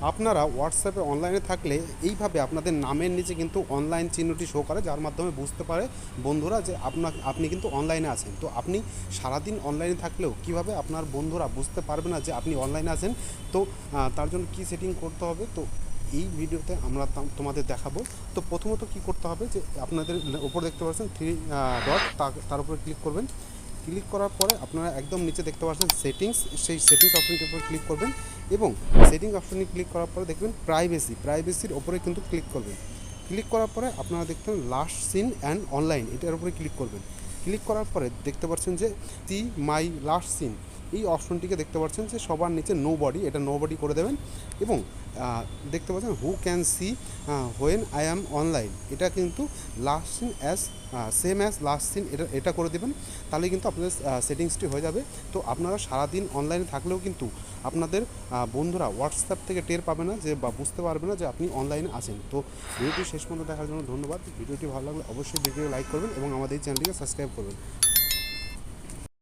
আপনারা হোয়াটসঅ্যাপে অনলাইনে থাকলে এইভাবে আপনাদের নামের নিচে কিন্তু অনলাইন চিহ্নটি শো করে, যার মাধ্যমে বুঝতে পারে বন্ধুরা যে আপনি কিন্তু অনলাইনে আছেন। তো আপনি সারাদিন অনলাইনে থাকলেও কিভাবে আপনার বন্ধুরা বুঝতে পারবে না যে আপনি অনলাইনে আছেন, তো তার জন্য কী সেটিং করতে হবে, তো এই ভিডিওতে আমরা তোমাদের দেখাবো। তো প্রথমত কি করতে হবে, যে আপনাদের উপর দেখতে পাচ্ছেন থ্রি ডট, তার উপরে ক্লিক করবেন। ক্লিক করার পরে আপনারা একদম নিচে দেখতে পাচ্ছেন সেটিংস, সেই সেটিংস অপশনটির উপর ক্লিক করবেন এবং সেটিংস অপশনে ক্লিক করার পরে দেখবেন প্রাইভেসির ওপরে কিন্তু ক্লিক করবেন। ক্লিক করার পরে আপনারা দেখবেন লাস্ট সিন অ্যান্ড অনলাইন, এটার উপরে ক্লিক করবেন। ক্লিক করার পরে দেখতে পাচ্ছেন যে সি মাই লাস্ট সিন, এই অপশনটিকে দেখতে পাচ্ছেন যে সবার নিচে নো বডি, এটা নো বডি করে দেবেন। এবং দেখতে পাচ্ছেন who can see when I am online, এটা কিন্তু last seen as same as last seen, এটা করে দেবেন। তাহলে কিন্তু আপনাদের সেটিংসটি হয়ে যাবে। তো আপনারা সারাদিন অনলাইনে থাকলেও কিন্তু আপনাদের বন্ধুরা হোয়াটসঅ্যাপ থেকে টের পাবে না, যে বা বুঝতে পারবে না যে আপনি অনলাইনে আছেন। তো ভিডিওটি শেষ পর্যন্ত দেখার জন্য ধন্যবাদ। ভিডিওটি ভালো লাগলে অবশ্যই ভিডিও লাইক করবেন এবং আমাদের এই চ্যানেলটিকে সাবস্ক্রাইব করবেন।